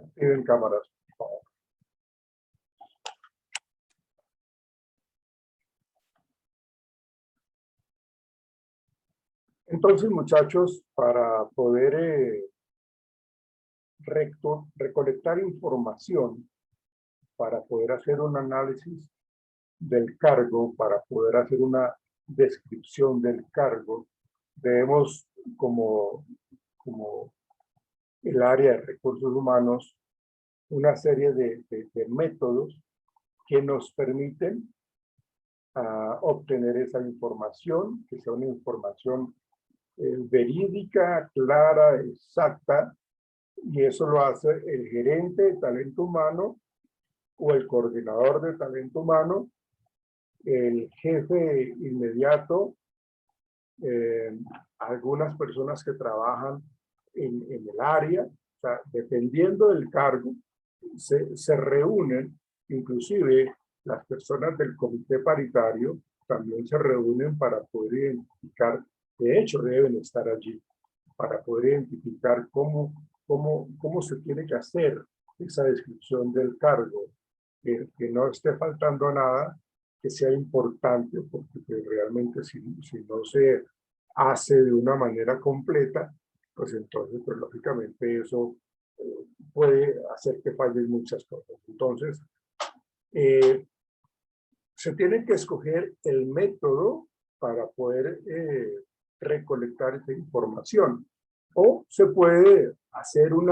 Activen cámaras, por favor. Entonces, muchachos, para poder recolectar información, para poder hacer un análisis del cargo, para poder hacer una descripción del cargo, debemos, como el área de recursos humanos, una serie de métodos que nos permiten obtener esa información, que sea una información verídica, clara, exacta, y eso lo hace el gerente de talento humano o el coordinador de talento humano, el jefe inmediato, algunas personas que trabajan en el área, o sea, dependiendo del cargo, se reúnen, inclusive las personas del comité paritario también se reúnen para poder identificar, de hecho deben estar allí, para poder identificar cómo se tiene que hacer esa descripción del cargo, que no esté faltando nada, que sea importante, porque pues, realmente si no se hace de una manera completa, pues entonces, pues lógicamente eso puede hacer que fallen muchas cosas. Entonces, se tiene que escoger el método para poder recolectar esa información. O se puede hacer un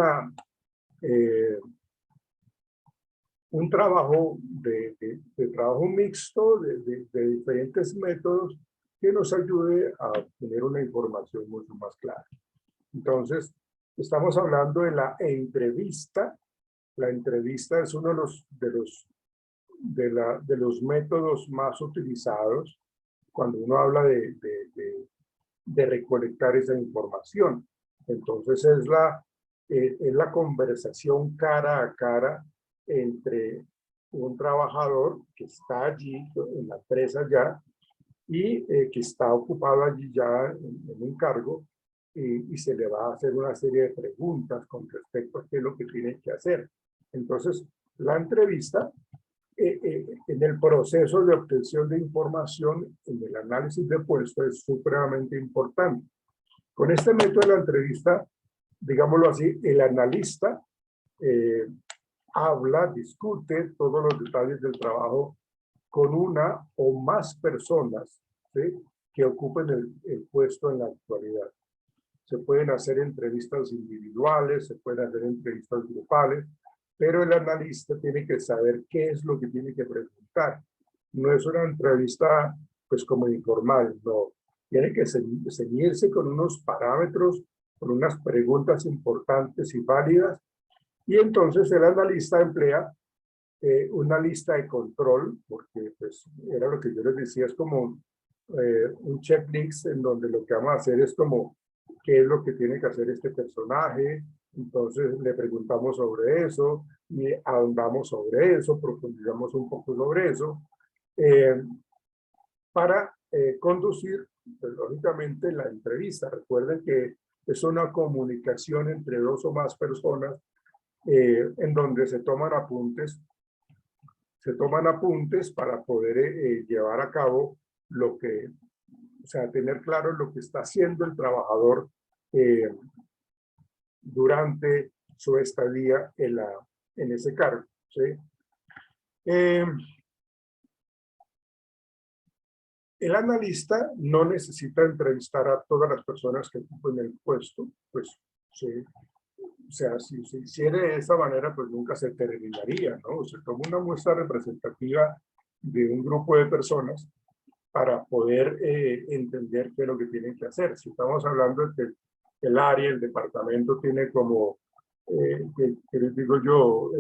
trabajo de trabajo mixto de diferentes métodos que nos ayude a obtener una información mucho más clara. Entonces, estamos hablando de la entrevista. La entrevista es uno de los métodos más utilizados cuando uno habla de recolectar esa información. Entonces es la conversación cara a cara entre un trabajador que está allí en la empresa ya y que está ocupado allí ya en un cargo y se le va a hacer una serie de preguntas con respecto a qué es lo que tiene que hacer. Entonces, la entrevista en el proceso de obtención de información, en el análisis de puesto, es supremamente importante. Con este método de la entrevista, digámoslo así, el analista habla, discute todos los detalles del trabajo con una o más personas, ¿sí?, que ocupen el puesto en la actualidad. Se pueden hacer entrevistas individuales, se pueden hacer entrevistas grupales, pero el analista tiene que saber qué es lo que tiene que preguntar. No es una entrevista pues como informal, no. Tiene que ceñirse con unos parámetros, con unas preguntas importantes y válidas, y entonces el analista emplea una lista de control, porque pues era lo que yo les decía, es como un checklist en donde lo que vamos a hacer es como qué es lo que tiene que hacer este personaje. Entonces le preguntamos sobre eso y ahondamos sobre eso, profundizamos un poco sobre eso, para conducir, pues, lógicamente, la entrevista. Recuerden que es una comunicación entre dos o más personas en donde se toman apuntes para poder llevar a cabo lo que, o sea, tener claro lo que está haciendo el trabajador durante su estadía en ese cargo, ¿sí? El analista no necesita entrevistar a todas las personas que ocupen el puesto, pues, ¿sí? O sea, si se hiciera de esa manera, pues nunca se terminaría, ¿no? Se toma una muestra representativa de un grupo de personas para poder entender qué es lo que tienen que hacer. Si estamos hablando de que el área, el departamento tiene como, que les digo yo,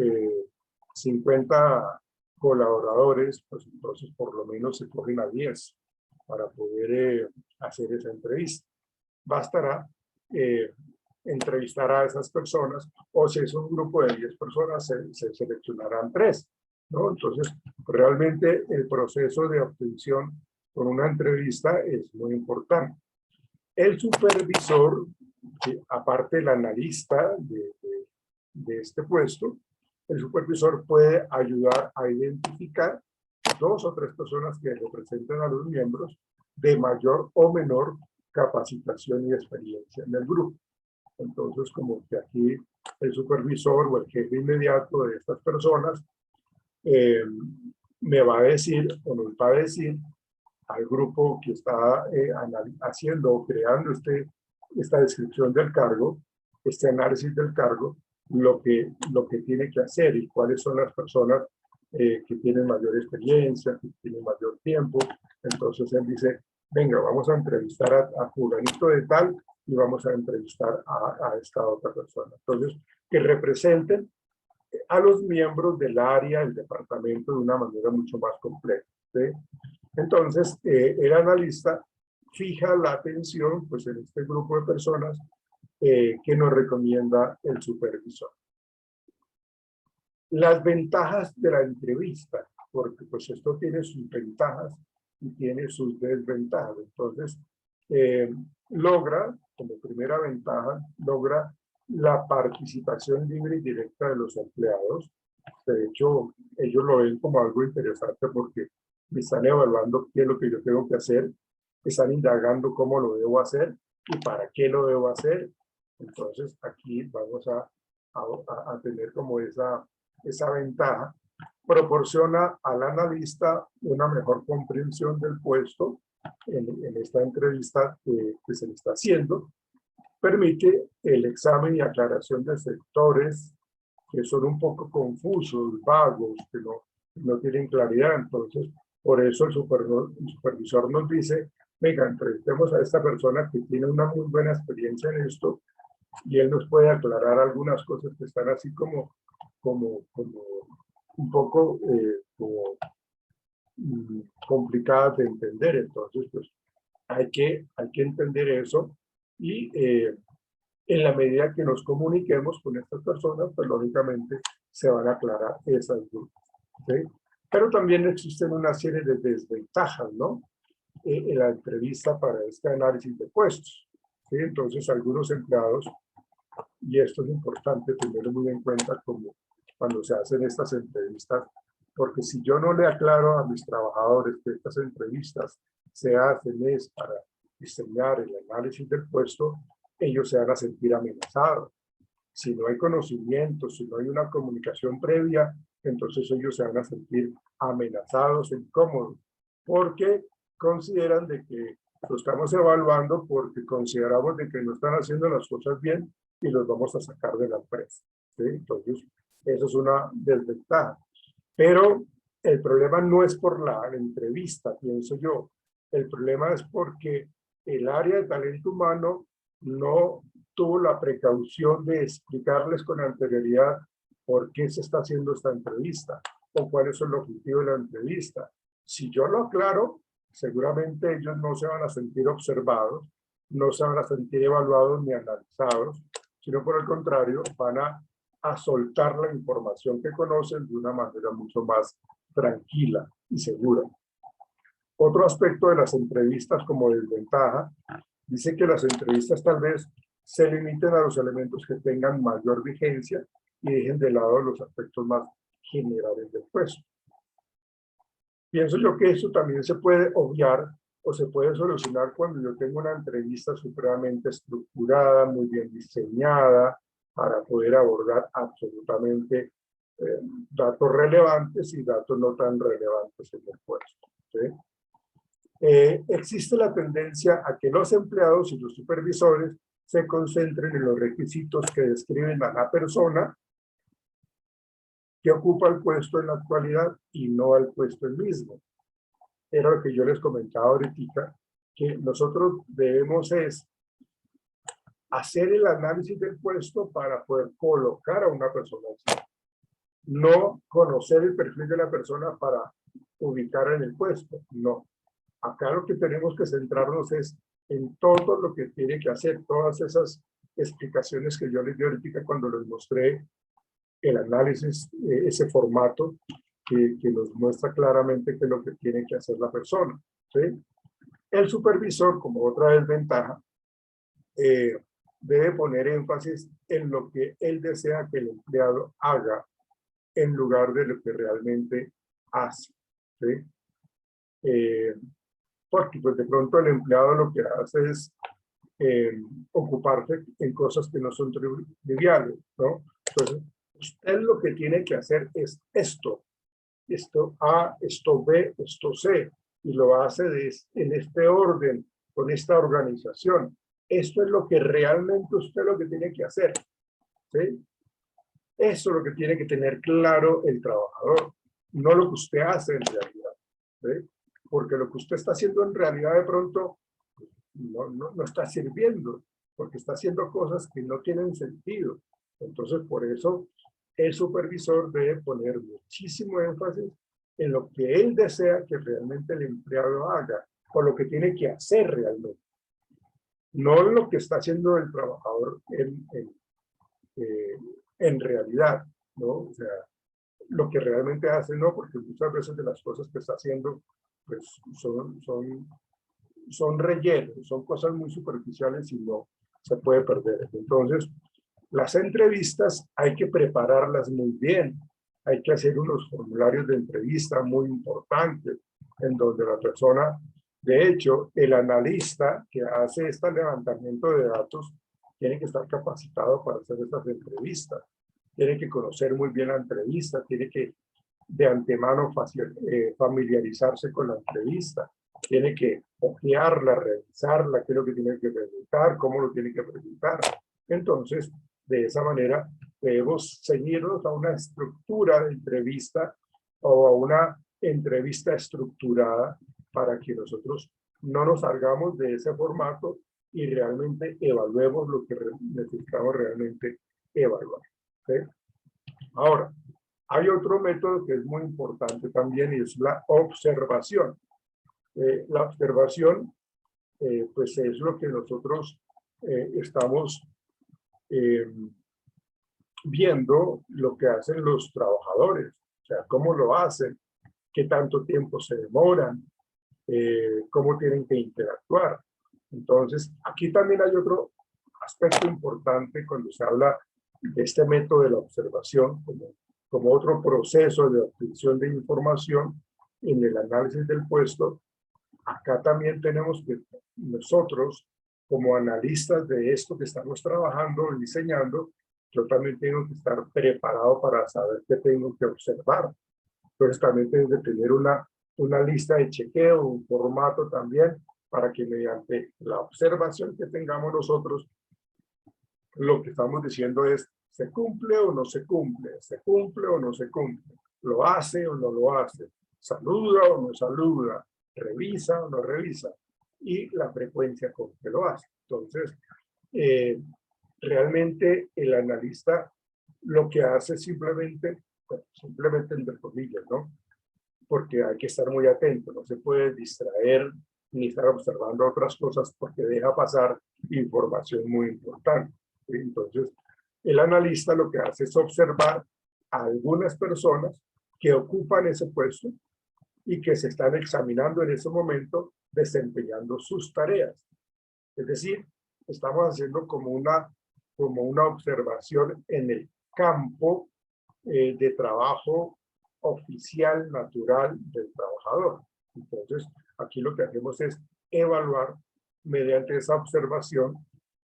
50 colaboradores, pues entonces por lo menos se cogen a 10 para poder hacer esa entrevista. Bastará entrevistar a esas personas, o si es un grupo de 10 personas, se seleccionarán 3, ¿no? Entonces, realmente el proceso de obtención con una entrevista es muy importante. El supervisor, aparte del analista de este puesto, el supervisor puede ayudar a identificar 2 o 3 personas que representen a los miembros de mayor o menor capacitación y experiencia en el grupo. Entonces, como que aquí el supervisor o el jefe inmediato de estas personas me va a decir o nos va a decir al grupo que está haciendo o creando esta descripción del cargo, este análisis del cargo, lo que tiene que hacer y cuáles son las personas que tienen mayor experiencia, que tienen mayor tiempo. Entonces él dice, venga, vamos a entrevistar a fulanito de tal y vamos a entrevistar a esta otra persona. Entonces, que representen a los miembros del área, del departamento, de una manera mucho más completa, ¿sí? Entonces, el analista fija la atención pues, en este grupo de personas que nos recomienda el supervisor. Las ventajas de la entrevista, porque pues esto tiene sus ventajas y tiene sus desventajas. Entonces, logra, como primera ventaja, logra la participación libre y directa de los empleados. De hecho, ellos lo ven como algo interesante porque me están evaluando qué es lo que yo tengo que hacer, están indagando cómo lo debo hacer y para qué lo debo hacer. Entonces, aquí vamos a tener como esa ventaja. Proporciona al analista una mejor comprensión del puesto en esta entrevista que se le está haciendo. Permite el examen y aclaración de sectores que son un poco confusos, vagos, que no tienen claridad. Entonces, por eso el supervisor nos dice, venga, entrevistemos a esta persona que tiene una muy buena experiencia en esto y él nos puede aclarar algunas cosas que están así como un poco complicadas de entender. Entonces, pues hay que entender eso y en la medida que nos comuniquemos con estas personas, pues lógicamente se van a aclarar esas dudas, ¿sí? Pero también existen una serie de desventajas, ¿no? En la entrevista para este análisis de puestos, ¿sí? Entonces, algunos empleados, y esto es importante tenerlo muy en cuenta como cuando se hacen estas entrevistas, porque si yo no le aclaro a mis trabajadores que estas entrevistas se hacen es para diseñar el análisis del puesto, ellos se van a sentir amenazados. Si no hay conocimiento, si no hay una comunicación previa, entonces ellos se van a sentir amenazados, incómodos, porque consideran de que lo estamos evaluando porque consideramos de que no están haciendo las cosas bien y los vamos a sacar de la empresa, ¿sí? Entonces, eso es una desventaja. Pero el problema no es por la entrevista, pienso yo. El problema es porque el área de talento humano no tuvo la precaución de explicarles con anterioridad por qué se está haciendo esta entrevista o cuál es el objetivo de la entrevista. Si yo lo aclaro, seguramente ellos no se van a sentir observados, no se van a sentir evaluados ni analizados, sino por el contrario, van a soltar la información que conocen de una manera mucho más tranquila y segura. Otro aspecto de las entrevistas como desventaja, dice que las entrevistas tal vez se limiten a los elementos que tengan mayor vigencia y dejen de lado los aspectos más generales del puesto. Pienso yo que eso también se puede obviar o se puede solucionar cuando yo tengo una entrevista supremamente estructurada, muy bien diseñada, para poder abordar absolutamente datos relevantes y datos no tan relevantes en el puesto, ¿sí? Existe la tendencia a que los empleados y los supervisores se concentren en los requisitos que describen a la persona que ocupa el puesto en la actualidad y no al puesto el mismo. Era lo que yo les comentaba ahorita, que nosotros debemos es hacer el análisis del puesto para poder colocar a una persona así. No conocer el perfil de la persona para ubicar en el puesto, no. Acá lo que tenemos que centrarnos es en todo lo que tiene que hacer, todas esas explicaciones que yo les di ahorita cuando les mostré el análisis, ese formato que nos muestra claramente qué es lo que tiene que hacer la persona, ¿sí? El supervisor, como otra desventaja, debe poner énfasis en lo que él desea que el empleado haga en lugar de lo que realmente hace, ¿sí? Porque pues de pronto el empleado lo que hace es ocuparse en cosas que no son triviales, ¿no? Entonces, usted lo que tiene que hacer es esto A, esto B, esto C, y lo hace en este orden, con esta organización. Esto es lo que realmente usted lo que tiene que hacer, ¿sí? Eso es lo que tiene que tener claro el trabajador, no lo que usted hace en realidad, ¿sí? Porque lo que usted está haciendo en realidad de pronto no está sirviendo, porque está haciendo cosas que no tienen sentido. Entonces, por eso, el supervisor debe poner muchísimo énfasis en lo que él desea que realmente el empleado haga, o lo que tiene que hacer realmente. No lo que está haciendo el trabajador en realidad, ¿no? O sea, lo que realmente hace, no, porque muchas veces de las cosas que está haciendo, pues son rellenos, son cosas muy superficiales y no se puede perder. Entonces, las entrevistas hay que prepararlas muy bien. Hay que hacer unos formularios de entrevista muy importantes en donde la persona, de hecho, el analista que hace este levantamiento de datos tiene que estar capacitado para hacer estas entrevistas. Tiene que conocer muy bien la entrevista, tiene que de antemano familiarizarse con la entrevista, tiene que ojearla, revisarla, qué es lo que tiene que preguntar, cómo lo tiene que preguntar. Entonces, de esa manera, debemos seguirnos a una estructura de entrevista o a una entrevista estructurada para que nosotros no nos salgamos de ese formato y realmente evaluemos lo que necesitamos realmente evaluar, ¿sí? Ahora, hay otro método que es muy importante también y es la observación. La observación, pues es lo que nosotros estamos viendo lo que hacen los trabajadores, o sea, cómo lo hacen, qué tanto tiempo se demoran, cómo tienen que interactuar. Entonces, aquí también hay otro aspecto importante cuando se habla de este método de la observación como otro proceso de obtención de información en el análisis del puesto. Acá también tenemos que nosotros, como analistas de esto que estamos trabajando o diseñando, yo también tengo que estar preparado para saber qué tengo que observar. Entonces también tengo que tener una lista de chequeo, un formato también, para que mediante la observación que tengamos nosotros, lo que estamos diciendo es, ¿se cumple o no se cumple? ¿Se cumple o no se cumple? ¿Lo hace o no lo hace? ¿Saluda o no saluda? ¿Revisa o no revisa? Y la frecuencia con que lo hace. Entonces, realmente el analista lo que hace simplemente entre comillas, ¿no? Porque hay que estar muy atento, no se puede distraer ni estar observando otras cosas porque deja pasar información muy importante. Entonces, el analista lo que hace es observar a algunas personas que ocupan ese puesto y que se están examinando en ese momento desempeñando sus tareas. Es decir, estamos haciendo como una observación en el campo de trabajo oficial, natural del trabajador. Entonces, aquí lo que hacemos es evaluar mediante esa observación,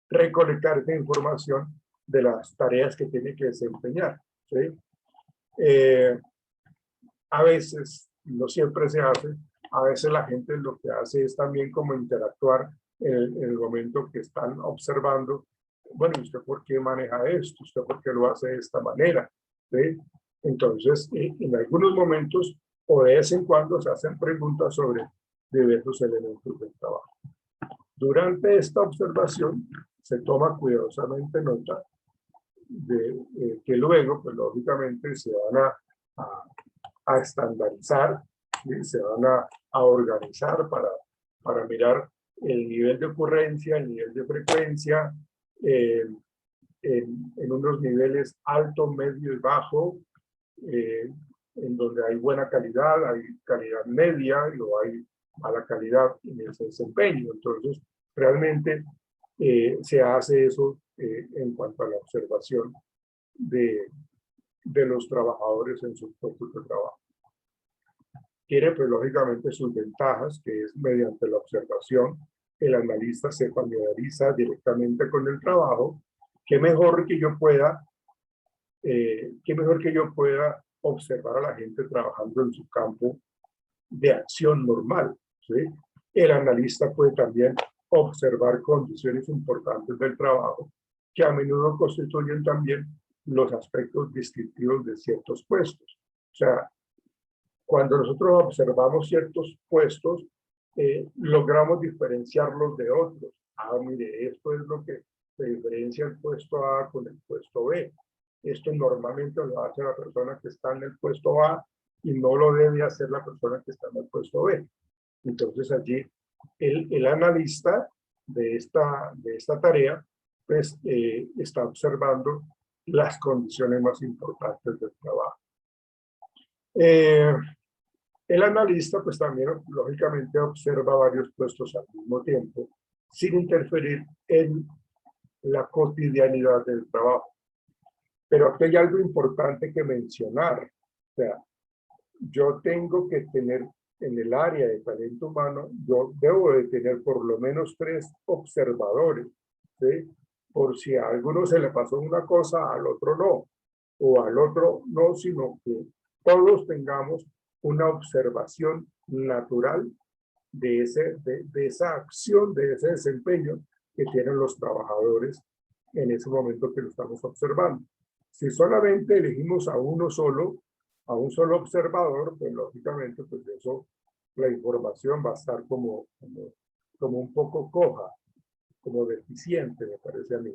recolectar esta información de las tareas que tiene que desempeñar, ¿sí? A veces, no siempre se hace, a veces la gente lo que hace es también como interactuar en el momento que están observando. Bueno, ¿usted por qué maneja esto? ¿Usted por qué lo hace de esta manera? ¿Sí? Entonces, en algunos momentos o de vez en cuando se hacen preguntas sobre diversos elementos del trabajo. Durante esta observación se toma cuidadosamente nota de que luego, pues lógicamente, se van a estandarizar, ¿sí? Se van a organizar para mirar el nivel de ocurrencia, el nivel de frecuencia, en unos niveles alto, medio y bajo, en donde hay buena calidad, hay calidad media o hay mala calidad en ese desempeño. Entonces, realmente se hace eso en cuanto a la observación de los trabajadores en sus puestos de trabajo. Tiene, pues, lógicamente sus ventajas, que es mediante la observación, el analista se familiariza directamente con el trabajo. Qué mejor que yo pueda observar a la gente trabajando en su campo de acción normal, ¿sí? El analista puede también observar condiciones importantes del trabajo que a menudo constituyen también los aspectos distintivos de ciertos puestos. O sea, cuando nosotros observamos ciertos puestos, logramos diferenciarlos de otros. Ah, mire, esto es lo que se diferencia el puesto A con el puesto B. Esto normalmente lo hace la persona que está en el puesto A y no lo debe hacer la persona que está en el puesto B. Entonces allí el analista de esta tarea pues está observando las condiciones más importantes del trabajo. El analista pues también lógicamente observa varios puestos al mismo tiempo sin interferir en la cotidianidad del trabajo. Pero aquí hay algo importante que mencionar. O sea, yo tengo que tener en el área de talento humano, yo debo de tener por lo menos 3 observadores, ¿sí? Por si a alguno se le pasó una cosa, al otro no, o al otro no, sino que todos tengamos una observación natural de esa acción, de ese desempeño que tienen los trabajadores en ese momento que lo estamos observando. Si solamente elegimos a un solo observador, pues lógicamente, pues eso, la información va a estar como un poco coja, como deficiente, me parece a mí.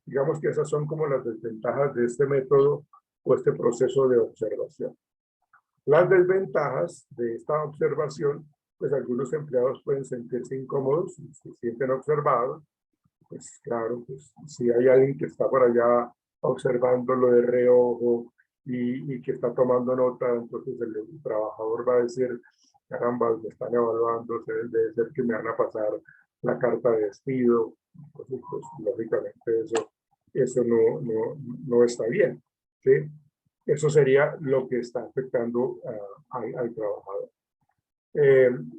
Digamos que esas son como las desventajas de este método o este proceso de observación. Las desventajas de esta observación, pues algunos empleados pueden sentirse incómodos, se sienten observados. Pues claro, pues si hay alguien que está por allá observándolo de reojo y que está tomando nota, entonces el trabajador va a decir, caramba, me están evaluando, debe ser que me van a pasar la carta de despido. Entonces, pues lógicamente eso no está bien, ¿sí? Eso sería lo que está afectando al trabajador.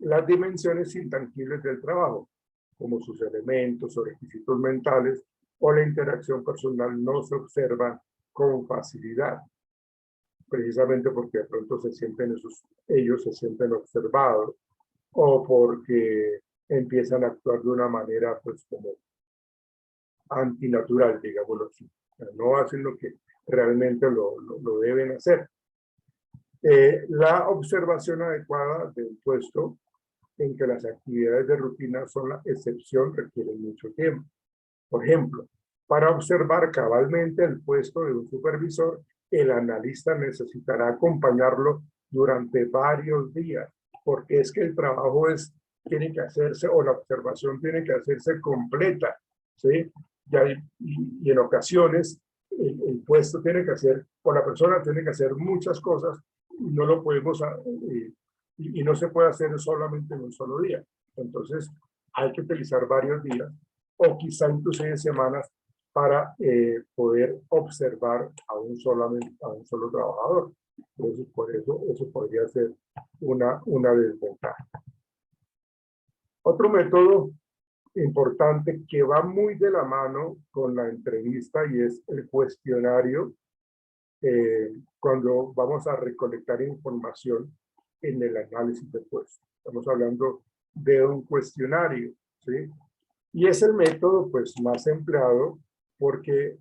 Las dimensiones intangibles del trabajo, como sus elementos o requisitos mentales o la interacción personal, no se observan con facilidad, precisamente porque de pronto ellos se sienten observados o porque empiezan a actuar de una manera pues como antinatural, digámoslo así. O sea, no hacen lo que realmente lo deben hacer. La observación adecuada del puesto en que las actividades de rutina son la excepción requieren mucho tiempo. Por ejemplo, para observar cabalmente el puesto de un supervisor, el analista necesitará acompañarlo durante varios días, porque es que el trabajo tiene que hacerse, o la observación tiene que hacerse completa, ¿sí? Y en ocasiones el puesto tiene que hacer, o la persona tiene que hacer muchas cosas, y no lo podemos, y no se puede hacer solamente en un solo día. Entonces, hay que utilizar varios días, o quizá inclusive semanas, para poder observar a un solo trabajador. Entonces, por eso podría ser una desventaja. Otro método importante que va muy de la mano con la entrevista y es el cuestionario, cuando vamos a recolectar información en el análisis de puesto. Estamos hablando de un cuestionario, ¿sí? Y es el método pues más empleado porque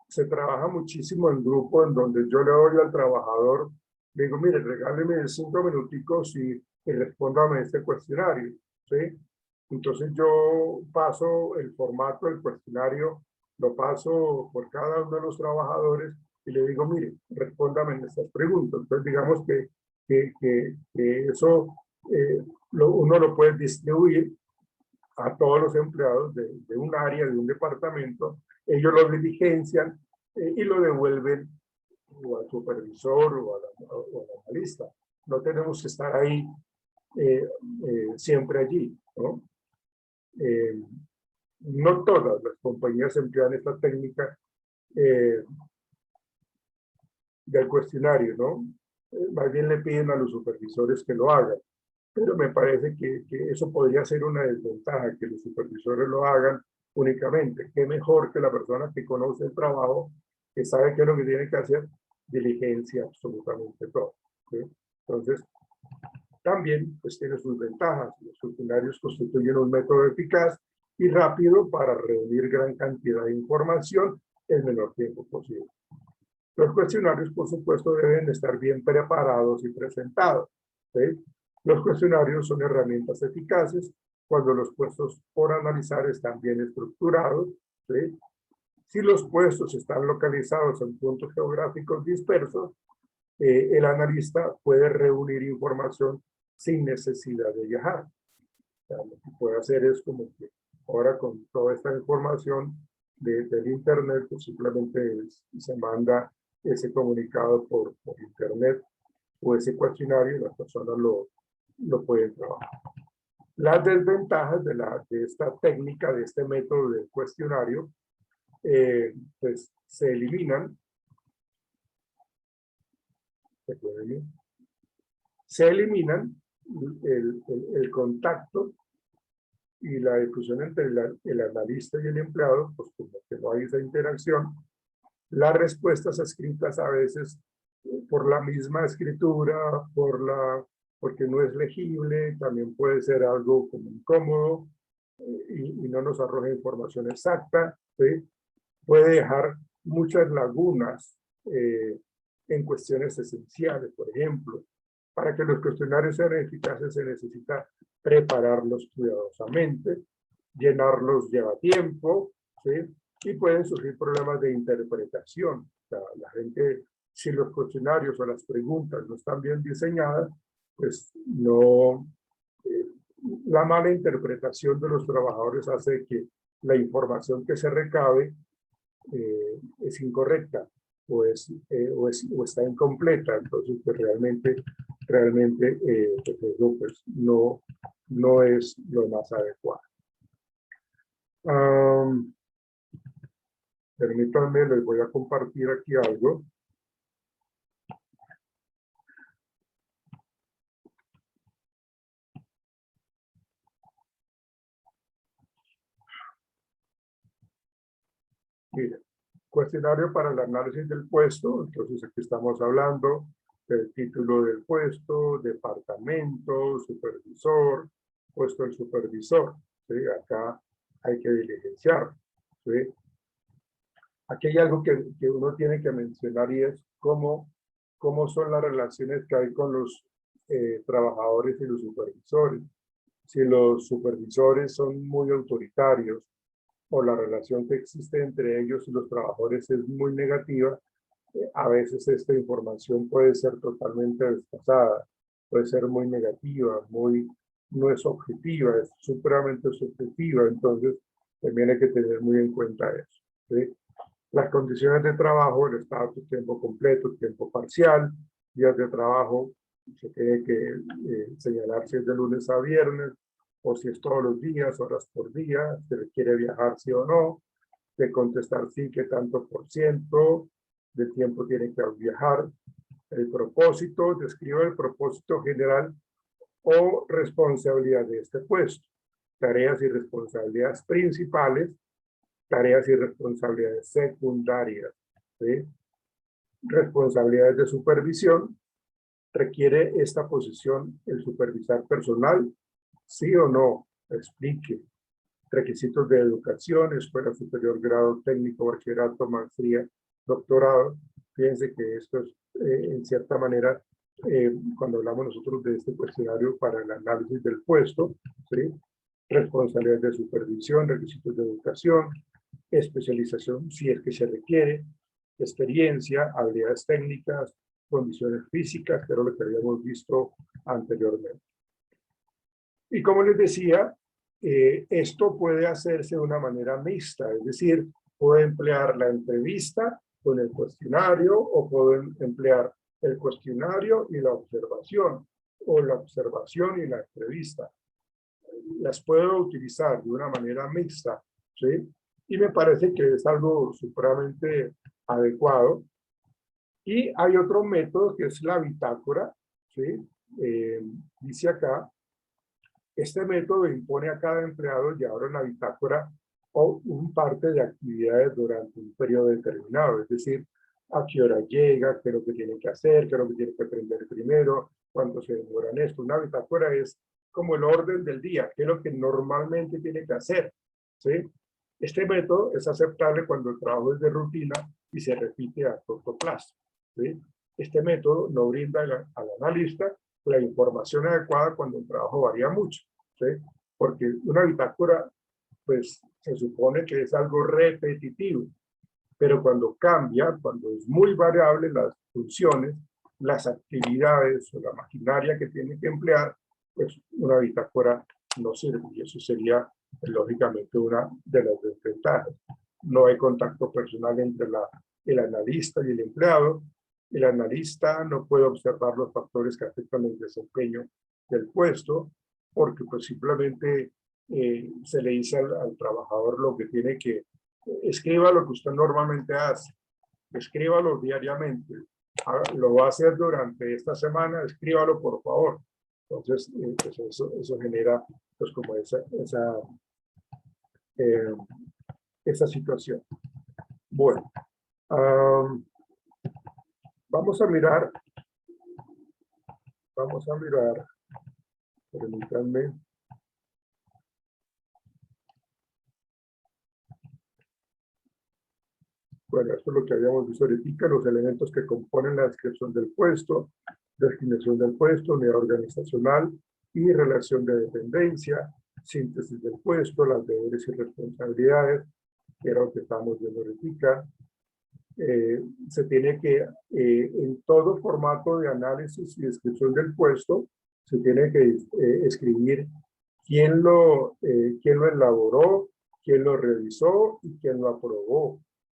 se trabaja muchísimo en grupo, en donde yo le doy al trabajador, le digo, mire, regáleme 5 minuticos y respóndame este cuestionario, ¿sí? Entonces yo paso el formato del cuestionario, lo paso por cada uno de los trabajadores y le digo, mire, respóndame en estas preguntas. Entonces digamos que eso uno lo puede distribuir a todos los empleados de un área, de un departamento. Ellos lo diligencian y lo devuelven o al supervisor o al analista. No tenemos que estar ahí siempre allí, ¿no? No todas las compañías emplean esta técnica eh, del cuestionario, ¿no? Más bien le piden a los supervisores que lo hagan. Pero me parece que eso podría ser una desventaja, que los supervisores lo hagan únicamente. Qué mejor que la persona que conoce el trabajo, que sabe qué es lo que tiene que hacer, diligencia absolutamente todo. ¿Sí? Entonces, también pues tiene sus ventajas. Los cuestionarios constituyen un método eficaz y rápido para reunir gran cantidad de información en el menor tiempo posible. Los cuestionarios, por supuesto, deben estar bien preparados y presentados. ¿Sí? Los cuestionarios son herramientas eficaces cuando los puestos por analizar están bien estructurados. ¿Sí? Si los puestos están localizados en puntos geográficos dispersos, el analista puede reunir información sin necesidad de viajar. O sea, lo que puede hacer es como que ahora con toda esta información del Internet, pues simplemente se manda ese comunicado por Internet o ese cuestionario y las personas lo pueden trabajar. Las desventajas de esta técnica, de este método del cuestionario, pues se eliminan. Se eliminan el contacto y la discusión entre el analista y el empleado, pues como que no hay esa interacción. Las respuestas escritas a veces por la misma escritura, porque no es legible, también puede ser algo como incómodo y no nos arroja información exacta, ¿sí? Puede dejar muchas lagunas en cuestiones esenciales. Por ejemplo, para que los cuestionarios sean eficaces se necesita prepararlos cuidadosamente, llenarlos lleva tiempo, ¿sí? Y pueden surgir problemas de interpretación. O sea, la gente, si los cuestionarios o las preguntas no están bien diseñadas, pues no, la mala interpretación de los trabajadores hace que la información que se recabe es incorrecta o está incompleta. Entonces, pues realmente pues eso, pues, no es lo más adecuado. Permítanme, les voy a compartir aquí algo. Mira, cuestionario para el análisis del puesto. Entonces aquí estamos hablando del título del puesto, departamento, supervisor, puesto del supervisor. ¿Sí? Acá hay que diligenciar. ¿Sí? Aquí hay algo que uno tiene que mencionar y es cómo son las relaciones que hay con los trabajadores y los supervisores. Si los supervisores son muy autoritarios o la relación que existe entre ellos y los trabajadores es muy negativa, a veces esta información puede ser totalmente desfasada, puede ser muy negativa, no es objetiva, es supremamente subjetiva. Entonces también hay que tener muy en cuenta eso. ¿Sí? Las condiciones de trabajo, el estatus, tiempo completo, tiempo parcial, días de trabajo, se tiene que señalar si es de lunes a viernes o si es todos los días, horas por día, se requiere viajar sí o no, de contestar sí, que tanto por ciento de tiempo tiene que viajar. El propósito, describe el propósito general o responsabilidad de este puesto, tareas y responsabilidades principales, tareas y responsabilidades secundarias, ¿sí? Responsabilidades de supervisión. ¿Requiere esta posición el supervisar personal? ¿Sí o no? Explique. Requisitos de educación, escuela superior, grado técnico, bachillerato, maestría, doctorado. Fíjense que esto es, en cierta manera, cuando hablamos nosotros de este cuestionario para el análisis del puesto, ¿sí? Responsabilidades de supervisión, requisitos de educación, especialización si es que se requiere, experiencia, habilidades técnicas, condiciones físicas, que era lo que habíamos visto anteriormente. Y como les decía, esto puede hacerse de una manera mixta, es decir, puedo emplear la entrevista con el cuestionario o puedo emplear el cuestionario y la observación, o la observación y la entrevista. Las puedo utilizar de una manera mixta ¿sí? Y me parece que es algo supremamente adecuado. Y hay otro método que es la bitácora, ¿sí? Dice acá, este método impone a cada empleado llevar una bitácora o un parte de actividades durante un periodo determinado, es decir, a qué hora llega, qué es lo que tiene que hacer, qué es lo que tiene que aprender primero, cuánto se demora en esto. Una bitácora es como el orden del día, qué es lo que normalmente tiene que hacer, ¿sí? Este método es aceptable cuando el trabajo es de rutina y se repite a corto plazo, ¿sí? Este método no brinda al analista la información adecuada cuando el trabajo varía mucho, ¿sí? Porque una bitácora, pues, se supone que es algo repetitivo, pero cuando cambia, cuando es muy variable las funciones, las actividades o la maquinaria que tiene que emplear, pues una bitácora no sirve, y eso sería, lógicamente, una de las desventajas. No hay contacto personal entre el analista y el empleado. El analista no puede observar los factores que afectan el desempeño del puesto, porque pues simplemente se le dice al trabajador lo que tiene que, escriba lo que usted normalmente hace, escríbalo diariamente, lo va a hacer durante esta semana, escríbalo por favor. Entonces, pues eso genera pues como eh, esa situación. Bueno, vamos a mirar, permítanme. Bueno, esto es lo que habíamos visto ahorita, los elementos que componen la descripción del puesto, definición del puesto, unidad organizacional y relación de dependencia, síntesis del puesto, las deberes y responsabilidades, que era lo que estábamos viendo ahorita. Se tiene que, en todo formato de análisis y descripción del puesto, se tiene que escribir quién lo elaboró, quién lo revisó y quién lo aprobó,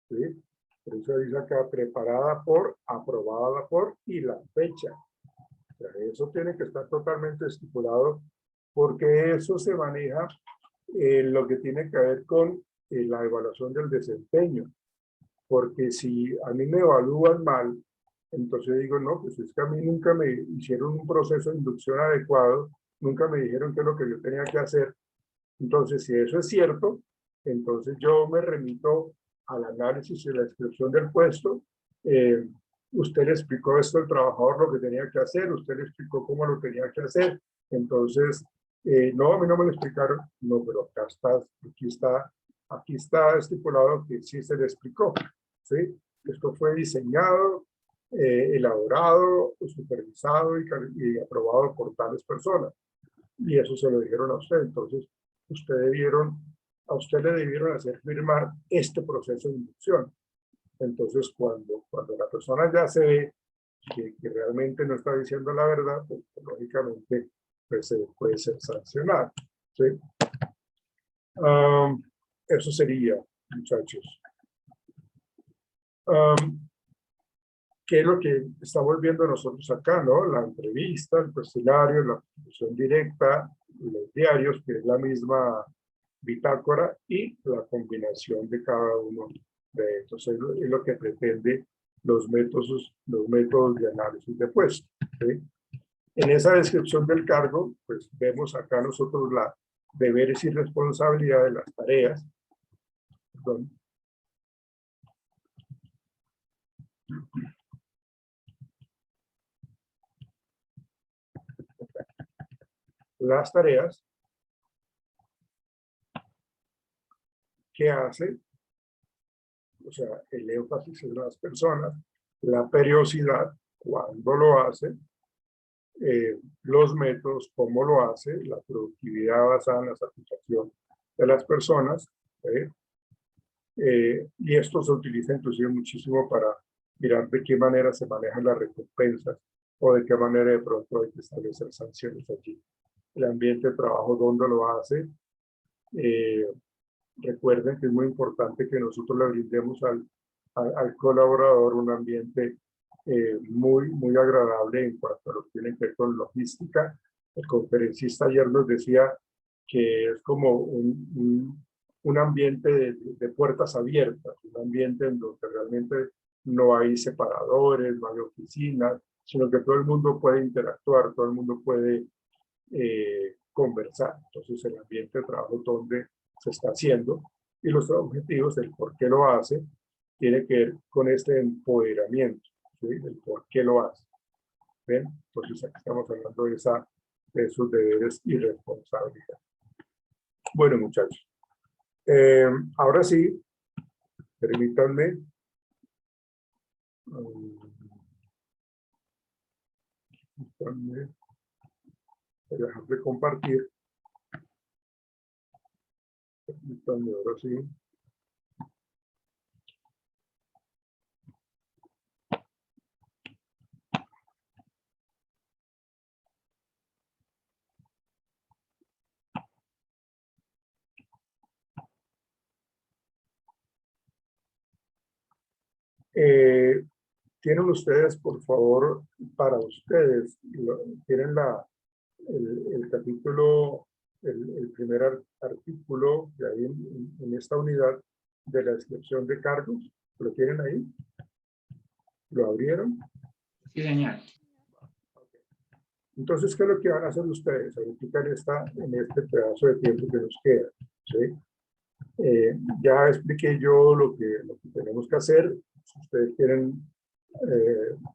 ¿sí? Por eso dice acá, preparada por, aprobada por y la fecha. O sea, eso tiene que estar totalmente estipulado porque eso se maneja en lo que tiene que ver con la evaluación del desempeño. Porque si a mí me evalúan mal, entonces digo, no, pues es que a mí nunca me hicieron un proceso de inducción adecuado, nunca me dijeron qué es lo que yo tenía que hacer. Entonces, si eso es cierto, entonces yo me remito al análisis y la descripción del puesto. Usted le explicó esto al trabajador lo que tenía que hacer, usted le explicó cómo lo tenía que hacer. Entonces, no, a mí no me lo explicaron. No, pero acá está, aquí está estipulado que sí se le explicó, ¿sí? Esto fue diseñado, elaborado, supervisado y aprobado por tales personas. Y eso se lo dijeron a usted. Entonces, a usted le debieron hacer firmar este proceso de inducción. Entonces, cuando la persona ya se ve que realmente no está diciendo la verdad, pues, lógicamente pues, puede ser sancionado, ¿sí? Eso sería, muchachos. ¿Qué es lo que estamos viendo nosotros acá, no? La entrevista, el cuestionario, la discusión directa, los diarios, que es la misma bitácora, y la combinación de cada uno de estos. Es lo que pretende los métodos de análisis de puesto, ¿sí? En esa descripción del cargo, pues vemos acá nosotros la deberes y responsabilidades de las tareas. Perdón. Las tareas que hace, o sea, el énfasis en las personas, la periodicidad, cuándo lo hace, los métodos, cómo lo hace, la productividad basada en la satisfacción de las personas, y esto se utiliza inclusive muchísimo para mirar de qué manera se manejan las recompensas o de qué manera de pronto hay que establecer sanciones allí. El ambiente de trabajo, dónde lo hace. Recuerden que es muy importante que nosotros le brindemos al colaborador un ambiente muy agradable en cuanto a lo que tiene que ver con logística. El conferencista ayer nos decía que es como un ambiente de puertas abiertas, un ambiente en donde realmente no hay separadores, no hay oficinas, sino que todo el mundo puede interactuar, todo el mundo puede conversar. Entonces el ambiente de trabajo donde se está haciendo y los objetivos, el por qué lo hace, tiene que ver con este empoderamiento, ¿sí? El por qué lo hace. ¿Ven? Entonces aquí estamos hablando de sus deberes y responsabilidades. Bueno, muchachos. Ahora sí, permítanme. Voy a dejar de compartir. Permítanme, ahora sí. Tienen ustedes, por favor, para ustedes, tienen el capítulo, el primer artículo de ahí en esta unidad de la descripción de cargos. ¿Lo tienen ahí? ¿Lo abrieron? Sí, señor. Entonces, ¿qué es lo que van a hacer ustedes ahorita en este pedazo de tiempo que nos queda? ¿Sí? Ya expliqué yo lo que tenemos que hacer. Si ustedes quieren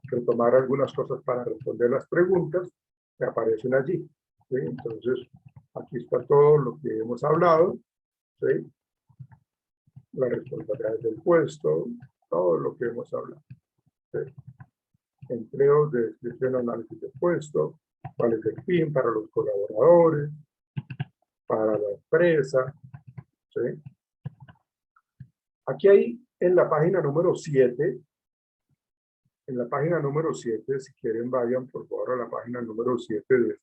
retomar algunas cosas para responder las preguntas que aparecen allí. ¿Sí? Entonces, aquí está todo lo que hemos hablado. ¿Sí? Las responsabilidades del puesto, todo lo que hemos hablado. ¿Sí? Empleos de descripción, análisis de puesto, cuál es el fin para los colaboradores, para la empresa. ¿Sí? Aquí hay en la página número 7, si quieren vayan por favor a la página número 7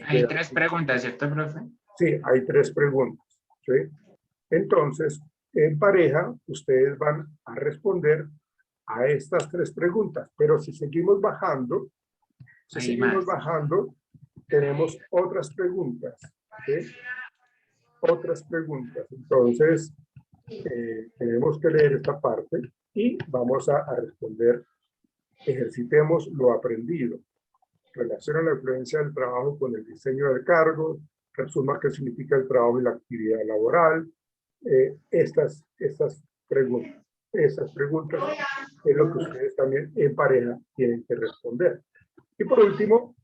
Hay 3 preguntas, ¿cierto, profe? Sí, hay 3 preguntas. ¿Sí? Entonces, en pareja, ustedes van a responder a estas 3 preguntas, pero si seguimos bajando, tenemos otras preguntas. ¿Sí? Otras preguntas. Entonces, tenemos que leer esta parte y vamos a responder. Ejercitemos lo aprendido. Relaciona la influencia del trabajo con el diseño del cargo, resuma qué significa el trabajo y la actividad laboral. Estas preguntas. Esas preguntas es lo que ustedes también en pareja tienen que responder. Y por último,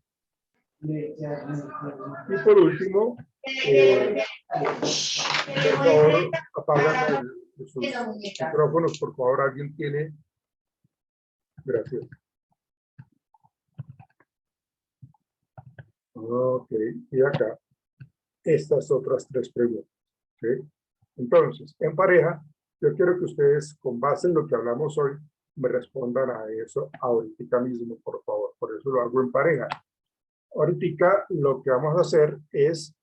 por favor, apagan sus micrófonos, por favor, alguien tiene. Gracias. Ok, y acá, estas otras 3 preguntas. ¿Sí? Entonces, en pareja, yo quiero que ustedes, con base en lo que hablamos hoy, me respondan a eso ahorita mismo, por favor. Por eso lo hago en pareja. Ahorita lo que vamos a hacer es,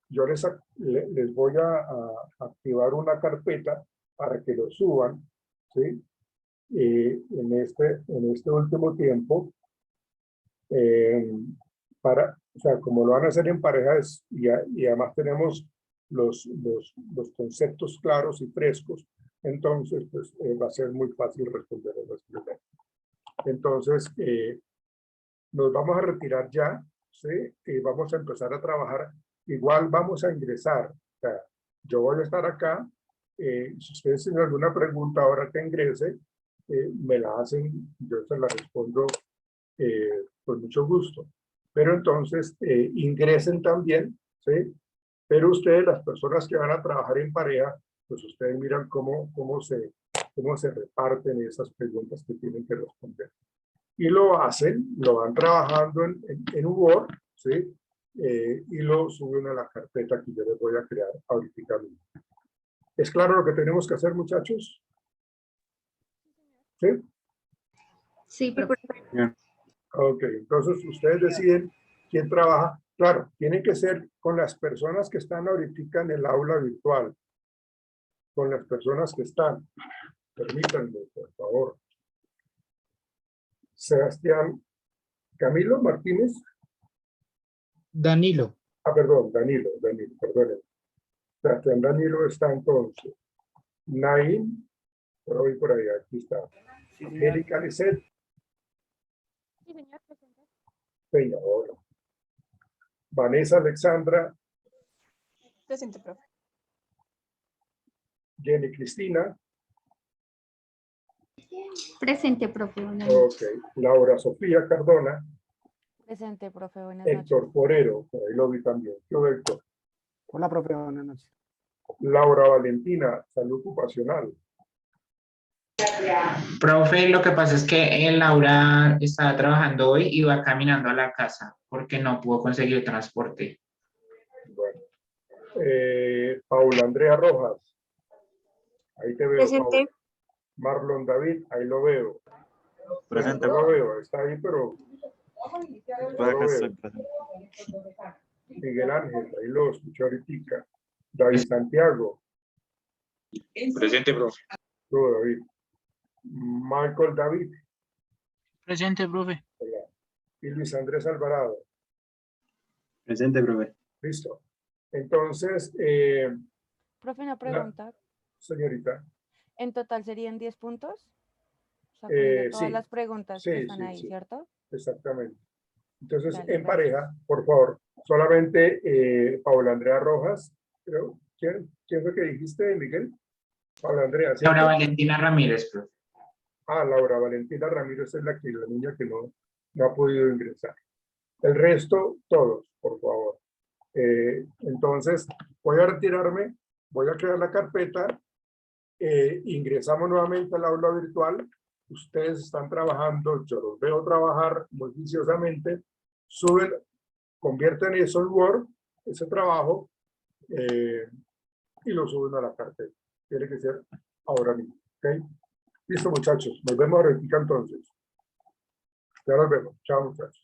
yo les voy a activar una carpeta para que lo suban, ¿sí? En este último tiempo, o sea, como lo van a hacer en parejas y además tenemos los conceptos claros y frescos, entonces pues va a ser muy fácil responder a las preguntas. Entonces, nos vamos a retirar ya, ¿sí? Vamos a empezar a trabajar. Igual vamos a ingresar. O sea, yo voy a estar acá. Si ustedes tienen alguna pregunta ahora que ingrese, me la hacen, yo se la respondo con mucho gusto. Pero entonces ingresen también, ¿sí? Pero ustedes, las personas que van a trabajar en pareja, pues ustedes miran cómo se reparten esas preguntas que tienen que responder. Y lo hacen, lo van trabajando en Word, ¿sí? Y lo suben a la carpeta que yo les voy a crear ahorita mismo. ¿Es claro lo que tenemos que hacer, muchachos? ¿Sí? Sí, profe. Ok, entonces ustedes deciden quién trabaja. Claro, tiene que ser con las personas que están ahorita en el aula virtual. Con las personas que están. Permítanme, por favor. Sebastián Camilo Martínez. Danilo. Perdón, Danilo, perdón. Sebastián Danilo está entonces. Naim, pero voy por ahí, aquí está. Angélica Lisset. Sí, señor, presente. Peñadora. Vanessa Alexandra. Presente, profe. Jenny Cristina. Presente, profe. Buenas noches. Ok. Laura Sofía Cardona. Presente, profe, buenas Héctor noches. Forero, por ahí lo vi también. Yo, Héctor. Hola, profe, buenas noches. Laura Valentina, salud ocupacional. Profe, lo que pasa es que Laura estaba trabajando hoy y va caminando a la casa porque no pudo conseguir transporte. Bueno. Paula Andrea Rojas. Ahí te veo. Presente. Paula. Marlon David, ahí lo veo. Presente. No lo veo, está ahí, pero no lo veo. Miguel Ángel, ahí lo escucho ahorita. David Santiago. Presente, profe. Tú, David. Michael David. Presente, profe. Hola. Y Luis Andrés Alvarado. Presente, profe. Listo. Entonces, Profe, una pregunta. señorita. ¿En total serían 10 puntos? O sea, poniendo todas Sí. las preguntas Sí, que están sí, ahí, sí. ¿cierto? Exactamente. Entonces, Dale, en gracias. pareja, por favor, solamente Paula Andrea Rojas, creo. ¿Quién fue que dijiste, Miguel? Paula Andrea, ¿cierto? Laura Valentina Ramírez, profe. Laura Valentina Ramírez es la niña que no ha podido ingresar. El resto, todos, por favor. Entonces, voy a retirarme, voy a crear la carpeta, ingresamos nuevamente al aula virtual. Ustedes están trabajando, yo los veo trabajar muy juiciosamente, suben, convierten eso en Word, ese trabajo, y lo suben a la carpeta. Tiene que ser ahora mismo. ¿Ok? Listo, muchachos. Nos vemos ahorita entonces. Ya nos vemos. Chao, muchachos.